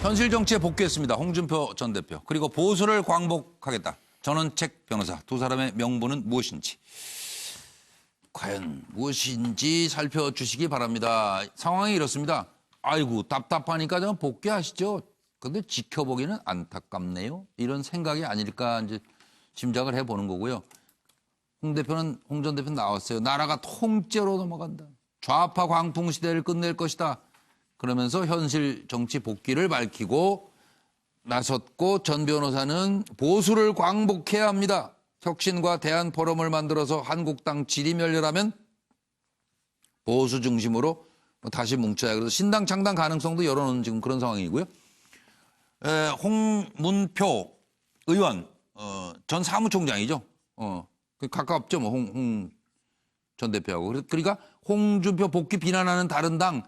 현실 정치에 복귀했습니다. 홍준표 전 대표. 그리고 보수를 광복하겠다. 전원책 변호사. 두 사람의 명분은 무엇인지. 과연 무엇인지 살펴주시기 바랍니다. 상황이 이렇습니다. 아이고 답답하니까 좀 복귀하시죠. 근데 지켜보기는 안타깝네요. 이런 생각이 아닐까 이제 짐작을 해보는 거고요. 홍 전 대표는 나왔어요. 나라가 통째로 넘어간다. 좌파 광풍 시대를 끝낼 것이다. 그러면서 현실 정치 복귀를 밝히고 나섰고 전 변호사는 보수를 광복해야 합니다. 혁신과 대안 포럼을 만들어서 한국당 지리멸렬하면 보수 중심으로 다시 뭉쳐야. 그래서 신당 창당 가능성도 열어놓은 지금 그런 상황이고요. 홍문표 의원 전 사무총장이죠. 가깝죠, 뭐 홍 전 대표하고. 그러니까 홍준표 복귀 비난하는 다른 당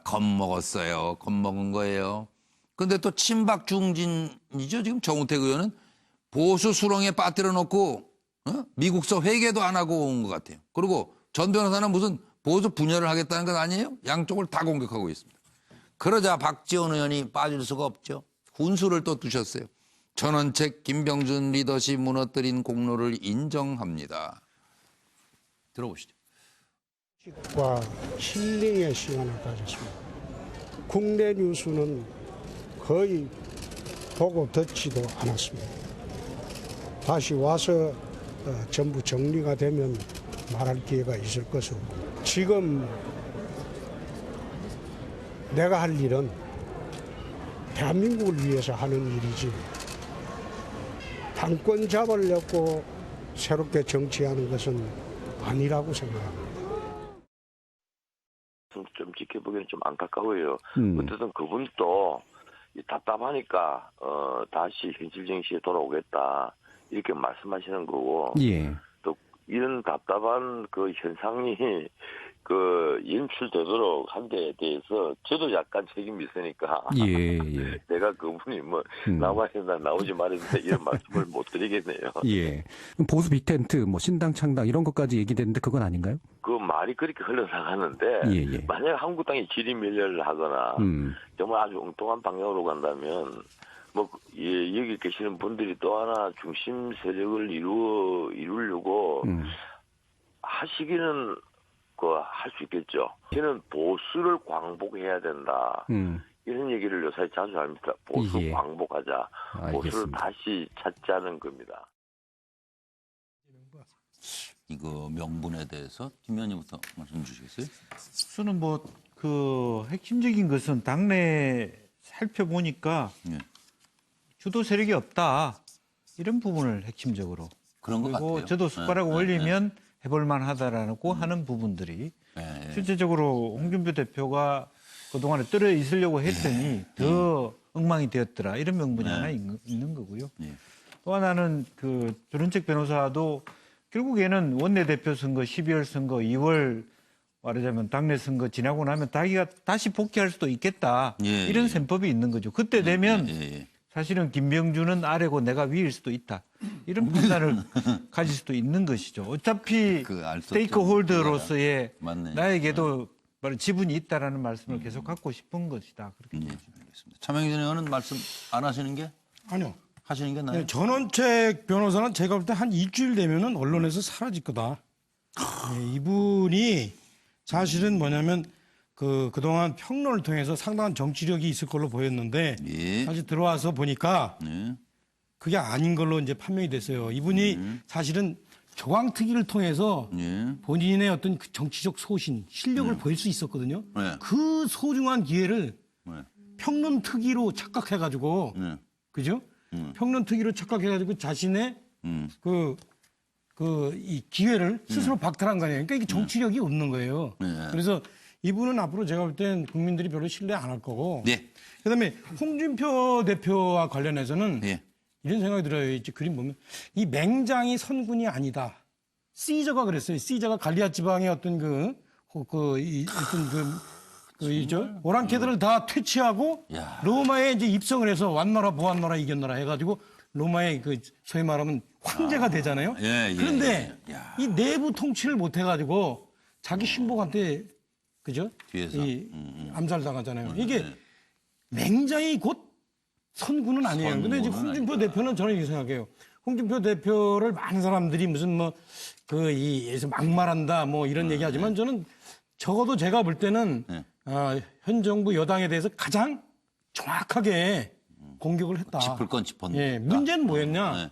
겁먹었어요. 겁먹은 거예요. 근데 또 친박 중진이죠. 지금 정우택 의원은 보수 수렁에 빠뜨려 놓고 미국서 회개도 안 하고 온 것 같아요. 그리고 전 변호사는 무슨 보수 분열을 하겠다는 건 아니에요. 양쪽을 다 공격하고 있습니다. 그러자 박지원 의원이 빠질 수가 없죠. 훈수를 또 두셨어요. 전원책 김병준 리더십 무너뜨린 공로를 인정합니다. 들어보시죠. 과 힐링의 시간을 가졌습니다. 국내 뉴스는 거의 보고 듣지도 않았습니다. 다시 와서 전부 정리가 되면 말할 기회가 있을 것이고, 지금 내가 할 일은 대한민국을 위해서 하는 일이지 당권 잡으려고 새롭게 정치하는 것은 아니라고 생각합니다. 좀 지켜보기는 좀 안타까워요. 어쨌든 그분도 답답하니까 다시 현실 정치에 돌아오겠다 이렇게 말씀하시는 거고, 예. 또 이런 답답한 그 현상이 연출되도록 한 데에 대해서 저도 약간 책임이 있으니까 예. 내가 그분이 뭐 나와야 된다 나오지 말아야 된다 이런 말씀을 못 드리겠네요. 예. 보수 빅텐트, 뭐 신당 창당 이런 것까지 얘기됐는데 그건 아닌가요? 그 말이 그렇게 흘러나가는데 예. 만약 한국당이 지리멸렬을 하거나 정말 아주 엉뚱한 방향으로 간다면 뭐 여기 계시는 분들이 또 하나 중심 세력을 이루려고 하시기는 할 수 있겠죠. 저는 보수를 광복해야 된다. 이런 얘기를 요새 자주 합니다. 보수 예. 광복하자. 보수를 알겠습니다. 다시 찾자는 겁니다. 이거 명분에 대해서 김 의원님부터 말씀 주시겠어요? 저는 핵심적인 것은 당내 살펴보니까 예. 주도 세력이 없다. 이런 부분을 핵심적으로. 그런 것 그리고 같아요. 저도 숟가락 올리면 해볼만 하다라고 하는 부분들이 실제적으로 홍준표 대표가 그동안에 떨어 있으려고 했더니 더 엉망이 되었더라. 이런 명분이 하나 있는 거고요. 또 하나는 전원책 변호사도 결국에는 원내대표 선거, 12월 선거, 2월 말하자면 당내 선거 지나고 나면 자기가 다시 복귀할 수도 있겠다. 이런 셈법이 있는 거죠. 그때 되면 사실은 김병준은 아래고 내가 위일 수도 있다. 이런 판단을 가질 수도 있는 것이죠. 어차피 스테이크홀더로서의 나에게도 지분이 있다라는 말씀을 계속 갖고 싶은 것이다. 그렇게 알겠습니다. 차명진 의원은 말씀 안 하시는 게? 아니요. 하시는 게 나아요? 네, 전원책 변호사는 제가 볼 때 한 일주일 되면은 언론에서 사라질 거다. 네, 이분이 사실은 뭐냐면 그동안 평론을 통해서 상당한 정치력이 있을 걸로 보였는데 사실 들어와서 보니까 그게 아닌 걸로 이제 판명이 됐어요. 이분이 사실은 조강특위를 통해서 본인의 어떤 그 정치적 소신, 실력을 보일 수 있었거든요. 그 소중한 기회를 평론특위로 착각해가지고, 그죠? 평론특위로 착각해가지고 자신의 이 기회를 스스로 박탈한 거 아니에요. 그러니까 이게 정치력이 없는 거예요. 그래서 이분은 앞으로 제가 볼 땐 국민들이 별로 신뢰 안 할 거고. 그다음에 홍준표 대표와 관련해서는 이런 생각이 들어요. 이제 그림 보면 이 맹장이 선군이 아니다. 시저가 그랬어요. 시저가 갈리아 지방의 어떤 오랑캐들을 다 퇴치하고 로마에 이제 입성을 해서 왔노라 보았노라 이겼노라 해가지고 로마의 소위 말하면 황제가 되잖아요. 그런데 이 내부 통치를 못 해가지고 자기 신복한테 그죠? 뒤에서 이 암살당하잖아요. 이게 굉장히 곧 선구는 아니에요. 근데 이제 선구는 홍준표 대표는 저는 이렇게 생각해요. 홍준표 대표를 많은 사람들이 무슨 뭐 그에서 막말한다 뭐 이런 얘기하지만 저는 적어도 제가 볼 때는 현 정부 여당에 대해서 가장 정확하게 공격을 했다. 짚을 건 짚었네. 예, 문제는 뭐였냐? 네.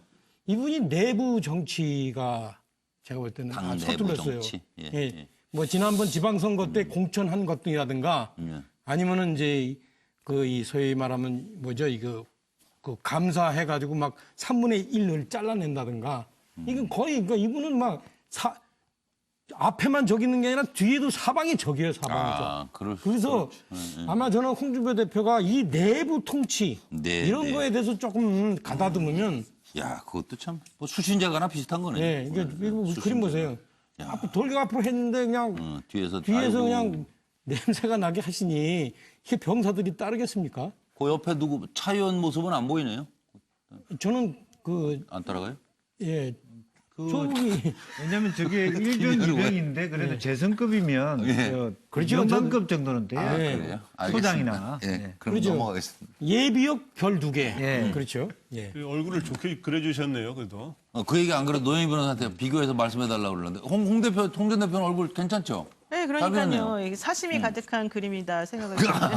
이분이 내부 정치가 제가 볼 때는 당 내부 서툴렀어요. 정치. 예, 예. 예. 뭐 지난번 지방선거 때 공천한 것들이라든가 아니면은 이제 그 이 소위 말하면 뭐죠 이거 그 감사해가지고 막 3분의 1을 잘라낸다든가 이건 거의 그러니까 이분은 막 앞에만 적 있는 게 아니라 뒤에도 사방이 적이에요 사방이 적. 그래서 아마 저는 홍준표 대표가 이 내부 통치 네, 이런 네. 거에 대해서 조금 가다듬으면 야, 그것도 참 뭐 수신자가나 비슷한 거네. 예, 이게 그림 보세요. 앞으로 돌격 앞으로 했는데 그냥 뒤에서 뒤에서 아이고, 그냥 냄새가 나게 하시니 이게 병사들이 따르겠습니까? 그 옆에 누구 차 의원 모습은 안 보이네요. 저는 안 따라가요? 예, 저기 왜냐하면 저게 1병, 2병인데 그래도 재선급이면 그렇죠. 연관급 정도는 돼요. 그래요? 소장이나. 예, 네. 그럼 그렇죠. 넘어가겠습니다. 예비역 별 2개. 예. 그렇죠. 예. 얼굴을 좋게 그려주셨네요, 그래도. 그 얘기 안 그래도 노영희 변호사한테 비교해서 말씀해달라고 그러는데 홍 전 대표는 얼굴 괜찮죠? 네, 잘 그렸네요. 그러니까요. 이게 사심이 가득한 그림이다 생각을 했는데.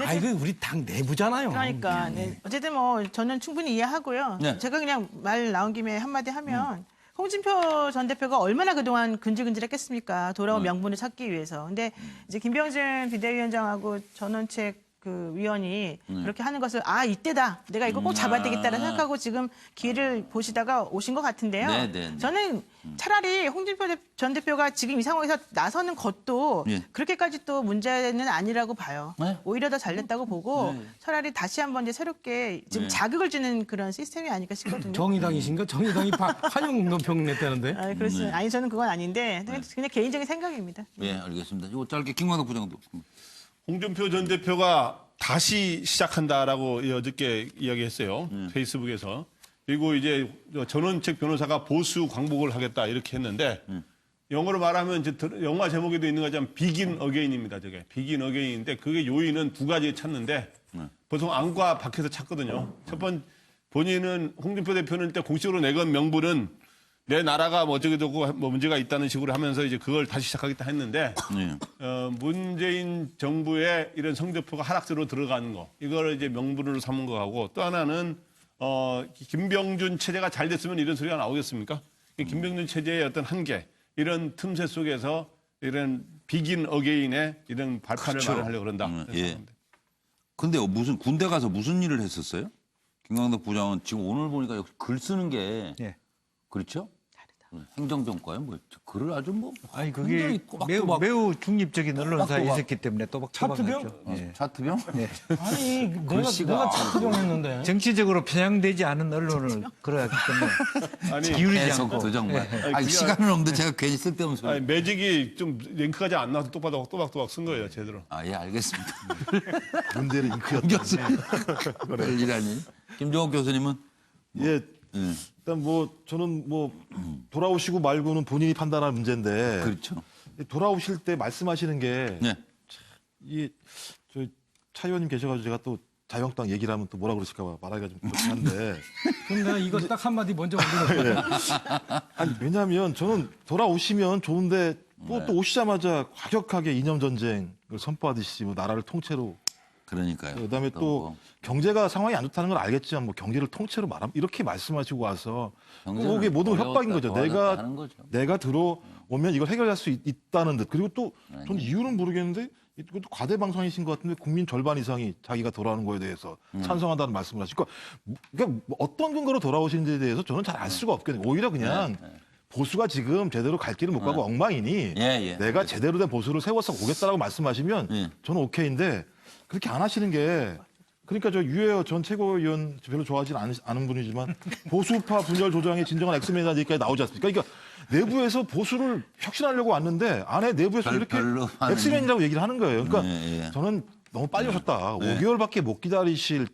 아, 이거 우리 당 내부잖아요. 그러니까 네. 어쨌든 뭐 저는 충분히 이해하고요. 네. 제가 그냥 말 나온 김에 한마디 하면 홍준표 전 대표가 얼마나 그동안 근질근질했겠습니까? 돌아온 명분을 찾기 위해서. 근데 이제 김병준 비대위원장하고 전원책 그 위원이 그렇게 하는 것을 이때다. 내가 이거 꼭 잡아야 되겠다라 생각하고 지금 기회를 보시다가 오신 것 같은데요. 네, 네, 네. 저는 차라리 홍준표 전 대표가 지금 이 상황에서 나서는 것도 예. 그렇게까지 또 문제는 아니라고 봐요. 네. 오히려 더 잘됐다고 보고 차라리 다시 한번 이제 새롭게 지금 자극을 주는 그런 시스템이 아닐까 싶거든요. 정의당이신가? 정의당이 환영 노평 냈다는데. 그렇습니다. 아니 저는 그건 아닌데 그냥 개인적인 생각입니다. 예, 알겠습니다. 이거 짧게 김광석 부장도. 홍준표 전 대표가 다시 시작한다라고 어저께 이야기했어요. 페이스북에서. 그리고 이제 전원책 변호사가 보수 광복을 하겠다 이렇게 했는데 영어로 말하면 이제 영화 제목에도 있는 것처럼 비긴 어게인입니다. 저게 비긴 어게인인데 그게 요인은 두 가지 찾는데 보통 안과 밖에서 찾거든요. 첫 번 본인은 홍준표 대표는 일단 공식으로 내건 명분은 내 나라가 뭐 어쩌고저쩌고 뭐 문제가 있다는 식으로 하면서 이제 그걸 다시 시작하겠다 했는데 문재인 정부의 이런 성적표가 하락세로 들어가는 거 이거를 이제 명분으로 삼은 거하고 또 하나는 김병준 체제가 잘 됐으면 이런 소리가 나오겠습니까? 이 김병준 체제의 어떤 한계 이런 틈새 속에서 이런 비긴 어게인의 이런 발판을 그렇죠. 마련하려고 그런다. 예. 근데 무슨 군대 가서 무슨 일을 했었어요? 김광석 부장은 지금 오늘 보니까 역시 글 쓰는 게 예. 그렇죠? 행정병과요? 뭐 글을 아주 뭐 아니 굉장히 그게 꼬박꼬박. 매우 중립적인 언론사에 꼬박꼬박. 있었기 때문에 또박또박했죠. 예. 차트병? 아니, 글씨가. 내가 착각했는데. 정치적으로 편향되지 않은 언론을 걸어왔기 때문에 아니, 기울이지 계속 않고. 정말. 예. 아니, 시간은 없는데 제가 괜히 쓸데없는 소리. 아니, 매직이 좀 링크가 안 나와서 또박또박 쓴 거예요, 제대로. 예, 알겠습니다. 문제는 잉크였다. 교수님. 별일아니. 김종옥 교수님은? 예. 일단 뭐 저는 뭐 돌아오시고 말고는 본인이 판단할 문제인데 그렇죠. 돌아오실 때 말씀하시는 게 네. 이 저 차 의원님 계셔가지고 제가 또 자유한국당 얘기를 하면 또 뭐라 그러실까 봐 말하기가 좀 그렇긴 한데 그럼 내가 이거 딱 한마디 먼저 올리는 아니 왜냐하면 저는 돌아오시면 좋은데 뭐 또 오시자마자 과격하게 이념 전쟁을 선포하듯이 뭐 나라를 통째로 그러니까요. 그다음에 또 또 뭐. 경제가 상황이 안 좋다는 건 알겠지만 뭐 경제를 통째로 이렇게 말씀하시고 와서 경제는 이게 모든 어려웠다, 협박인 거죠. 도와줬다 하는 거죠. 내가 들어오면 이걸 해결할 수 있다는 듯. 그리고 또 저는 이유는 모르겠는데 이것도 과대방송이신 것 같은데 국민 절반 이상이 자기가 돌아오는 거에 대해서 찬성한다는 말씀을 하시고 그러니까 어떤 근거로 돌아오시는지에 대해서 저는 잘 알 수가 없거든요. 오히려 그냥 보수가 지금 제대로 갈 길을 못 가고 엉망이니 내가 제대로 된 보수를 세워서 오겠다라고 말씀하시면 저는 오케이인데 그렇게 안 하시는 게 그러니까 저 유해여 전 최고위원 별로 좋아하지 않은 분이지만 보수파 분열 조장의 진정한 엑스맨이라는 얘기까지 나오지 않습니까? 그러니까 내부에서 보수를 혁신하려고 왔는데 안에 내부에서 이렇게 엑스맨이라고 얘기를 하는 거예요. 그러니까 저는 너무 빨리 오셨다. 5개월밖에 못 기다리실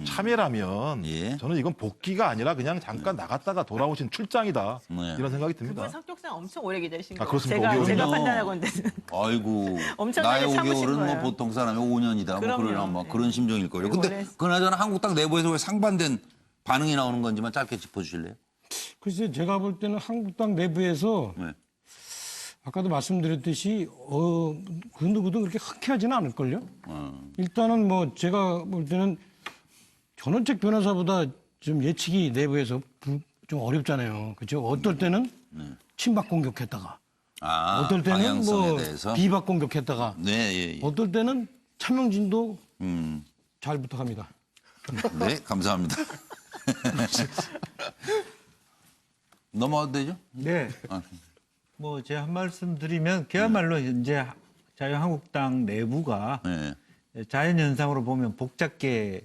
참여라면 예. 저는 이건 복귀가 아니라 그냥 잠깐 나갔다가 돌아오신 출장이다. 네. 이런 생각이 듭니다. 그분 성격상 엄청 오래 기다리신 아, 거예요. 그렇습니까? 제가 5개월이요? 판단하건데 아이고 엄청나게 나의 참으신 5개월은 뭐 거예요. 보통 사람이 5년이다. 뭐 그럼요. 그런 뭐 네. 그런 심정일 거예요. 그리고 근데 원래- 그나저나 한국당 내부에서 왜 상반된 반응이 나오는 건지만 짧게 짚어주실래요? 글쎄 제가 볼 때는 한국당 내부에서 네. 아까도 말씀드렸듯이 그 누구도 그렇게 흔쾌하지는 않을걸요. 일단은 뭐 제가 볼 때는 전원책 변호사보다 좀 예측이 내부에서 좀 어렵잖아요. 그렇죠? 어떨 때는 친박 공격했다가 아, 어떨 때는 방향성에 뭐 대해서. 비박 공격했다가 네, 예, 예. 어떨 때는 차명진도 음. 잘 부탁합니다. 네, 감사합니다. 넘어가도 되죠? 네. 아, 뭐 제가 한 말씀 드리면 그야말로 현재 자유한국당 내부가 네. 자연현상으로 보면 복잡계에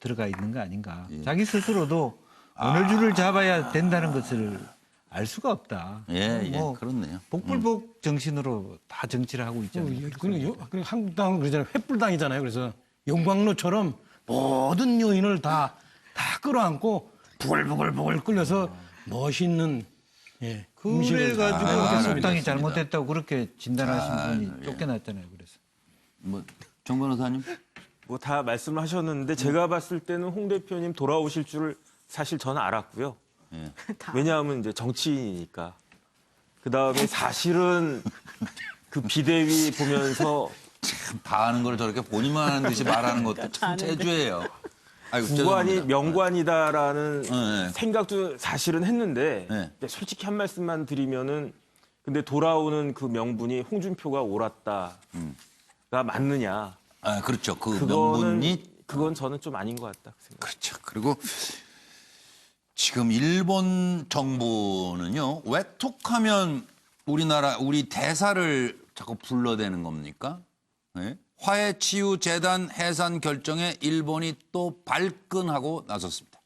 들어가 있는 거 아닌가. 예. 자기 스스로도 어느 줄을 잡아야 된다는 것을 알 수가 없다. 예, 예, 뭐 그렇네요. 복불복 정신으로 다 정치를 하고 있잖아요. 그리고 한국당은 그러잖아요. 횃불당이잖아요. 그래서 용광로처럼 모든 요인을 다 끌어안고 부글부글 끌려서 멋있는 음식을 그래가지고 아, 한국당이 알겠습니다. 잘못됐다고 그렇게 진단하신 분이 쫓겨났잖아요. 그래서. 뭐, 정 변호사님? 뭐 다 말씀하셨는데 제가 봤을 때는 홍 대표님 돌아오실 줄을 사실 저는 알았고요. 예. 왜냐하면 이제 정치인이니까. 그 다음에 사실은 그 비대위 보면서 다 아는 걸 저렇게 본인만 하는 듯이 말하는 것도 참 재주예요. 아이고, 구관이 죄송합니다. 명관이다라는 네. 생각도 사실은 했는데 네. 근데 솔직히 한 말씀만 드리면은 근데 돌아오는 그 명분이 홍준표가 옳았다가 맞느냐? 아, 그렇죠. 그 그거는 명분이 그건 저는 좀 아닌 것 같다. 그 생각. 그렇죠. 그리고 지금 일본 정부는요, 왜 톡하면 우리 대사를 자꾸 불러대는 겁니까? 네? 화해치유재단 해산 결정에 일본이 또 발끈하고 나섰습니다.